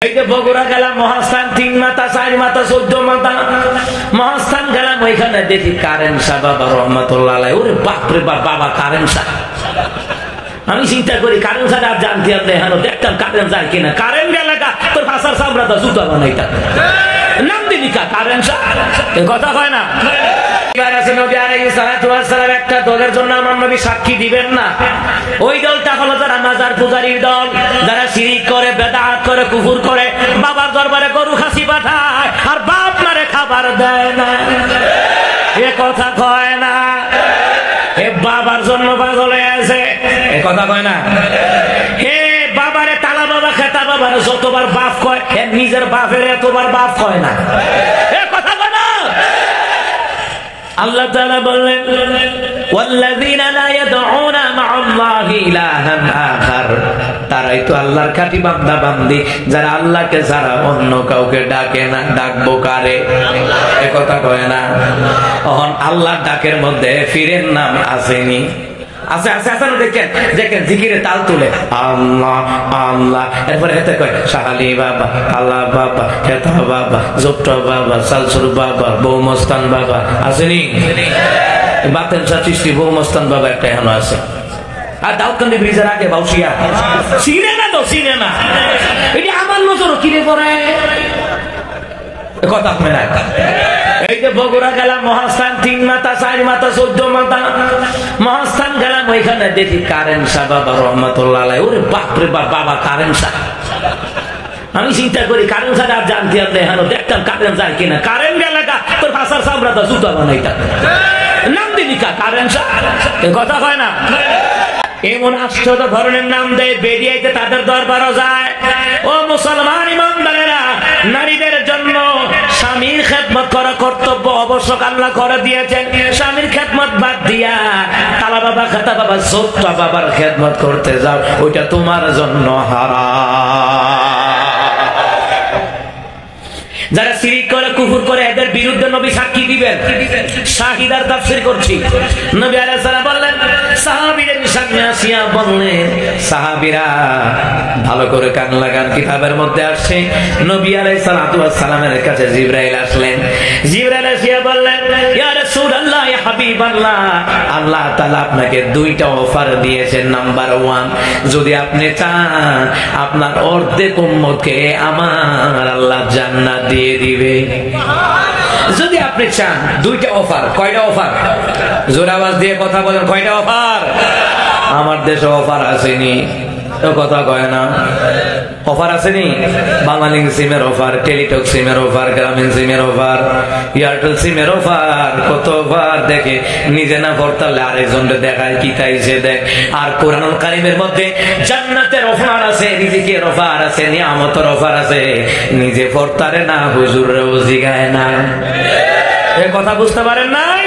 এই যে বগুড়া গেলাম মহাস্থান 3 মাথা 4 মাথা 14 মাথা মহাস্থান গেলাম, ওইখানে দেখি কারেন্ট সাহেব বাবা রহমাতুল্লাহ আলাইহি। ওরে বাপ রে বাপ, বাবা কারেন্ট সাহেব। আমি চিন্তা করি কারেন্ট সাহেব আর জানতে আপনি এখন দেখতাম কারেন্ট যায় কিনা। কারেন্ট গেলে তোর ভাষার সামরা তো জুতা বানাইতা নাম দিবি কারেন্ট সাহেব, কথা হয় না। একটা দলের জন্য আমার নবী সাক্ষী দিবেন না। ওই দলটা হলো যারা মাজার পূজারীর দল, যারা শিরিক করে, বেদাত করে, কুফর করে, বাবার দরবারে গরু খাসি পাঠায় আর বাপ মারে খাবার দেয় না। এ কথা কয় না, এ বাবার জন্য পাগল হয়ে আছে, এ কথা কয় না। হে বাবারে তালা বাবা খেতা বাবারে যতবার বাপ কয়, নিজের বাপের এতবার বাপ কয় না, এ কথা কয় না। আল্লাহ তাআলা বললেন ওয়াল্লাযীনা লা ইয়াদউনা মা'আল্লাহি ইলাহান আখার, তারাই তো আল্লাহর খাঁটি বান্দা বান্দি যারা আল্লাহকে ছাড়া অন্য কাউকে ডাকে না। ডাকবো কারে? এ কথা কয় না। তখন আল্লাহর ডাকের মধ্যে ফিরের নাম আসেনি? আছে আছে আছে, দেখেন দেখেন জিকিরে তাল তুলে আল্লাহ আল্লাহ, এরপরে হেতে কয় শাহালি বাবা, আল্লাহ বাবা, হেতা বাবা, জোট্ট বাবা, সালসুর বাবা, বৌমস্তান বাবা। আসেনি? বাতেন সৃষ্টি বৌমস্তান বাবা একটা এখনো আছে। আর দাউদকান্দি ব্রিজের আগে বাউসিয়া চিনে না তো, চিনে না। এটি আমার নজর কিনে পড়ে, কথা হয় না। এই যে বগুড়া গেলাম মহাস্থান 3 মাথা 4 মাথা 14 মাথা মহাস্থান গেলাম, ওইখানে দেখি কারেন্ট সাহেব বাবা রহমাতুল্লাহ আলাইহি। ওরে বাপ রে বাপ, বাবা কারেন্ট সাহেব। আমি চিন্তা করি কারেন্ট সাহেব আর জানতে আপনি এখন দেখতাম কারেন্ট যায় কিনা। কারেন্ট গেলে তোর ভাষার সামরা তো জুতা বানাইতা নাম দিবি কারেন্ট সাহেব, কথা হয় না। এমন আশ্চর্য ধরনের নাম দেয়, বেরিয়েতে তাদের দরবারও যায়। ও মুসলমান ইমানদারেরা, নারীদের জন্য স্বামীর খেদমত করা কর্তব্য অবশ্যক আল্লাহ করে দিয়েছেন। স্বামীর খেদমত বাদ দিয়া তালা বাবা, খাতা বাবা, ছোট্টা বাবার খেদমত করতে যাও, ওইটা তোমার জন্য হারাম। যারা শিরিক করে, কুফর করে, এদের বিরুদ্ধে নবী সাক্ষী দিবেন। শাহিদার তাফসীর করছি। নবী আলাইহিস সালাম বললেন, সাহাবীদের সামনে আসিয়া বললেন, সাহাবীরা ভালো করে কান লাগান, কিতাবের মধ্যে আসছে নবী আলাইহিস সালাতু ওয়াস সালামের কাছে জিবরাইল আসলেন। জিবরাইল আসিয়া বললেন, ইয়া রাসূলুল্লাহ, ইয়া হাবিবাল্লাহ, আল্লাহ তাআলা আপনাকে 2টা অফার দিয়েছেন। নাম্বার 1, যদি আপনি চান আপনার অর্ধেক উম্মতকে আমার আল্লাহ জান্নাত দিয়ে দিবে। যদি আপনি চান 2টা অফার। কয়টা অফার? জোর আওয়াজ দিয়ে কথা বলেন, কয়টা অফার? আমার দেশে অফার আসেনি, কথা কয় না। অফার আসেনি? বাংলালিং সিমের অফার, টেলিটক সিমের অফার, গ্রামীণ সিমের অফার, এয়ারটেল সিমের অফার, কত অফার দেখে নিজে না পড়তালে আরেকজনকে দেখায় কি তাইছে দেখ। আর কোরআনুল কারীমের মধ্যে জান্নাতের অফার আছে, রিজিকের অফার আছে, নিয়ামতের অফার আছে, নিজে পড়তারে না, হুজুরও জিগায় না। এই কথা বুঝতে পারেন নাই?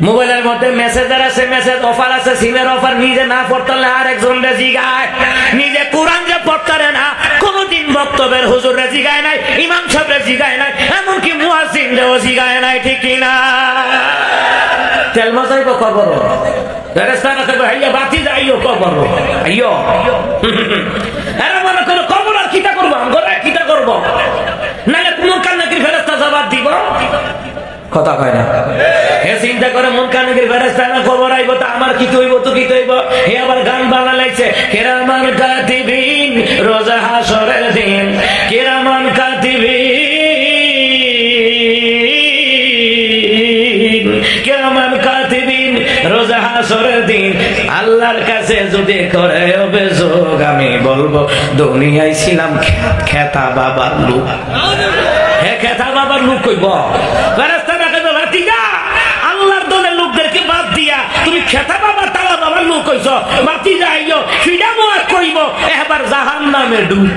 মোবাইলের মধ্যে মেসেজার আছে, মেসেজ অফার আছে, সিমের অফার, নিজে না পড়তালে আরেকজন রে জিগায়। নিজে কোরআন যে পড়তারে না, কোনদিন বক্তব্যের হুজুর রে জিগায় নাই, ইমাম সাহেব রে জিগায় নাই, এমনকি মুয়াজ্জিন রেও জিগায় নাই, ঠিক কি না? তেল মাসাইব কবর, ফেরেশতা রাখবে হাইয়া বাতি যাইও কবর, আইয়ো এরা মনে করে কবর আর কিটা করব, আমরা কিটা করব, নালে মুনকার নাকির ফেরেশতা জবাব দিব, কথা কয় না। হে চিন্তা করে মুনকার নাকির ফেরেশতা না খবর আইব তা আমার কি হইব, তো কি হইব। হে আবার গান বানাইছে, কিরামান কাতিবিন রোজা হাসরের দিন, কিরামান কাতিবিন, কিরামান কাতিবিন রোজা হাসরের দিন আল্লাহর কাছে যদি করে অভিযোগ, আমি বলবো দুনিয়ায় ছিলাম খেতা বাবার লোক। হে খেতা বাবার লোক কইব, ফেরেশতা না কইব ভাতিজা আল্লাহর দলের লোকদেরকে বাদ দিয়া তুমি খেতা বাবা, তালা বাবার লোক কইছো, ভাতিজা আইয়ো ফিডামো আর কইব এবার জাহান্নামে ঢুক।